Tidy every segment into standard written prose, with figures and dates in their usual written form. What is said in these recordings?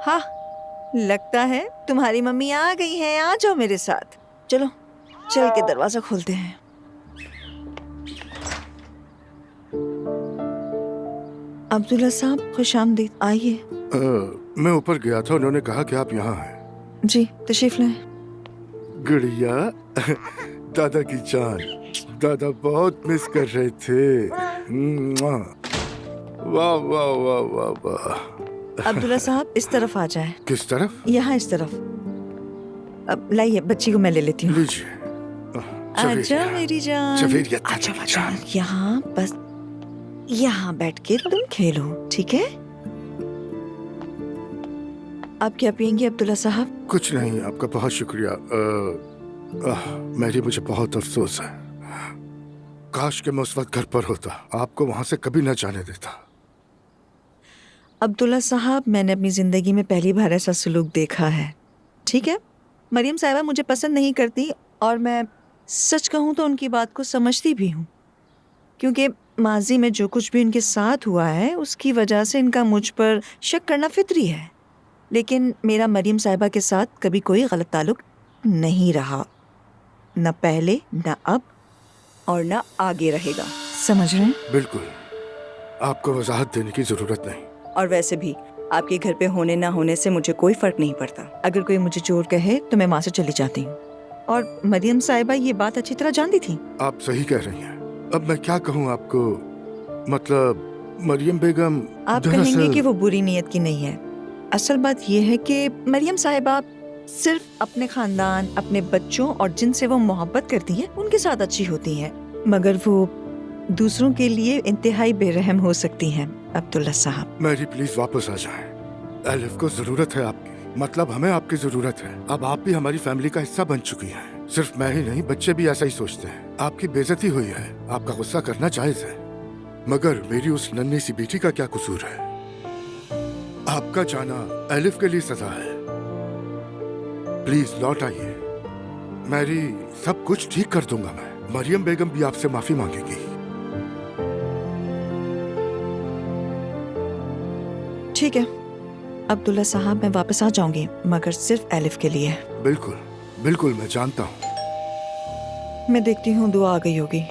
ہاں لگتا ہے تمہاری ممی آ گئی ہے. آ جاؤ میرے ساتھ. چلو چل کے دروازہ کھولتے ہیں. عبداللہ صاحب خوش آمدید. آئیے. میں اوپر گیا تھا، انہوں نے کہا کہ آپ یہاں ہیں. جی تشریف لائیں. گڑیا دادا کی جان، دادا بہت مس کر رہے تھے. واہ واہ واہ واہ واہ. عبداللہ صاحب اس طرف آ جائیں. کس طرف؟ یہاں اس طرف. اب لائیے بچی کو میں لے لیتی ہوں. لیجیے. آجا میری جان. شفیریت آجا جان. یہاں بس یہاں بیٹھ کے تم کھیلو، ٹھیک ہے؟ آپ کیا پئیں گے عبداللہ صاحب؟ کچھ نہیں، آپ کا بہت شکریہ. میری مجھے بہت افسوس ہے. کاش کہ میں اس وقت گھر پر ہوتا، آپ کو وہاں سے کبھی نہ جانے دیتا. عبداللہ صاحب میں نے اپنی زندگی میں پہلی بار ایسا سلوک دیکھا ہے. ٹھیک ہے، مریم صاحبہ مجھے پسند نہیں کرتی، اور میں سچ کہوں تو ان کی بات کو سمجھتی بھی ہوں، کیونکہ ماضی میں جو کچھ بھی ان کے ساتھ ہوا ہے اس کی وجہ سے ان کا مجھ پر شک کرنا فطری ہے. لیکن میرا مریم صاحبہ کے ساتھ کبھی کوئی غلط تعلق نہیں رہا، نہ پہلے، نہ اب، اور نہ آگے رہے گا. سمجھ رہے ہیں؟ بالکل، آپ کو وضاحت دینے کی ضرورت نہیں. اور ویسے بھی آپ کے گھر پہ ہونے نہ ہونے سے مجھے کوئی فرق نہیں پڑتا. اگر کوئی مجھے چور کہے تو میں وہاں سے چلی جاتی ہوں، اور مریم صاحبہ یہ بات اچھی طرح جانتی تھی. آپ صحیح کہہ رہی ہیں. اب میں کیا کہوں آپ کو، مطلب مریم بیگم آپ کہیں گے کہ وہ بری نیت کی نہیں ہے. اصل بات یہ ہے کہ مریم صاحبہ صرف اپنے خاندان، اپنے بچوں اور جن سے وہ محبت کرتی ہیں ان کے ساتھ اچھی ہوتی ہیں، مگر وہ دوسروں کے لیے انتہائی بے رحم ہو سکتی ہیں. عبداللہ صاحب میری پلیز واپس آ جائیں. الف کو ضرورت ہے آپ کی، مطلب ہمیں آپ کی ضرورت ہے. اب آپ بھی ہماری فیملی کا حصہ بن چکی ہیں. صرف میں ہی نہیں، بچے بھی ایسا ہی سوچتے ہیں. آپ کی بے عزتی ہوئی ہے، آپ کا غصہ کرنا جائز ہے، مگر میری اس ننھی سی بیٹی کا کیا قصور ہے؟ آپ کا جانا الف کے لیے سزا ہے. پلیز لوٹ آئیے. میری سب کچھ ٹھیک کر دوں گا میں. مریم بیگم بھی آپ سے معافی مانگے گی. ٹھیک ہے عبداللہ صاحب، میں واپس آ جاؤں گی، مگر صرف الف کے لیے. بالکل بالکل، میں جانتا ہوں. میں دیکھتی ہوں دعا آ گئی ہوگی.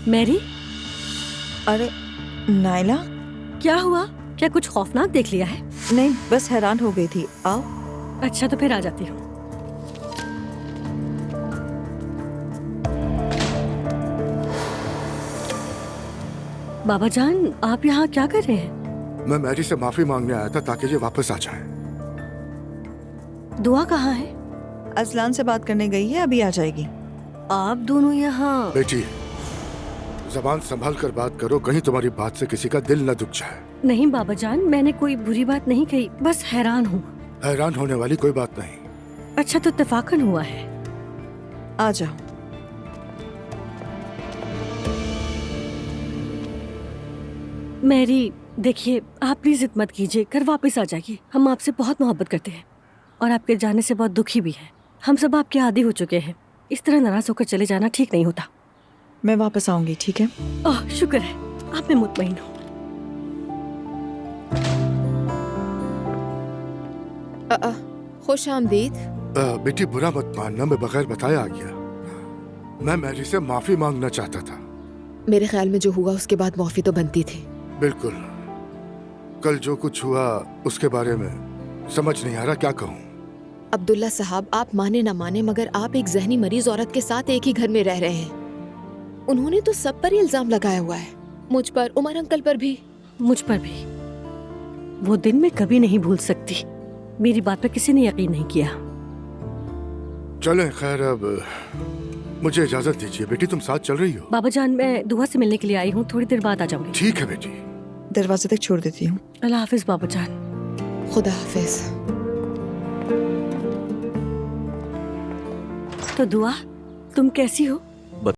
میری، ارے نائلہ، کیا ہوا؟ کیا کچھ خوفناک دیکھ لیا ہے؟ نہیں بس حیران ہو گئی تھی. آؤ. اچھا تو پھر آ جاتی ہوں. بابا جان، آپ یہاں کیا کر رہے ہیں؟ میں میری سے معافی مانگنے آیا تھا تاکہ یہ واپس آ جائے. دعا کہاں ہے؟ ازلان سے بات کرنے گئی ہے، ابھی آ جائے گی. آپ دونوں یہاں؟ بیٹی زبان سنبھال کر بات کرو، کہیں تمہاری بات سے کسی کا دل نہ دکھ جائے. نہیں بابا جان، میں نے کوئی بری بات نہیں کہی، بس حیران ہوں. حیران ہونے والی کوئی بات نہیں. اچھا تو اتفاقاً ہوا ہے. آ جاؤ. میری دیکھیے، آپ پلیز ضد مت کیجیے، گھر واپس آ جائیے. ہم آپ سے بہت محبت کرتے ہیں اور آپ کے جانے سے بہت دکھی بھی ہیں. ہم سب آپ کے عادی ہو چکے ہیں. اس طرح ناراض ہو کر چلے جانا ٹھیک نہیں ہوتا. میں واپس آؤں گی، ٹھیک ہے؟ شکر ہے، آپ میں مطمئن ہوں. خوش آمدید. بیٹی برا مت ماننا، میں بغیر بتایا آ گیا. میں میری سے معافی مانگنا چاہتا تھا. میرے خیال میں جو ہوا اس کے بعد معافی تو بنتی تھی. بالکل. کل جو کچھ ہوا اس کے بارے میں سمجھ نہیں آ رہا کیا کہوں. عبداللہ صاحب، آپ مانے نہ مانے مگر آپ ایک ذہنی مریض عورت کے ساتھ ایک ہی گھر میں رہ رہے ہیں. انہوں نے تو سب پر ہی الزام لگایا ہوا ہے، مجھ پر، عمر انکل پر بھی. مجھ پر بھی. وہ دن میں کبھی نہیں بھول سکتی. میری بات پر کسی نے یقین نہیں کیا. چلیں خیر، اب مجھے اجازت دیجیے. بیٹی تم ساتھ چل رہی ہو؟ بابا جان، میں دعا سے ملنے کے لیے آئی ہوں، تھوڑی دیر بعد آ جاؤں گی. ٹھیک ہے بیٹی. دروازے تک چھوڑ دیتی ہوں. اللہ حافظ بابا جان. خدا حافظ. تو دعا، تم کیسی ہو؟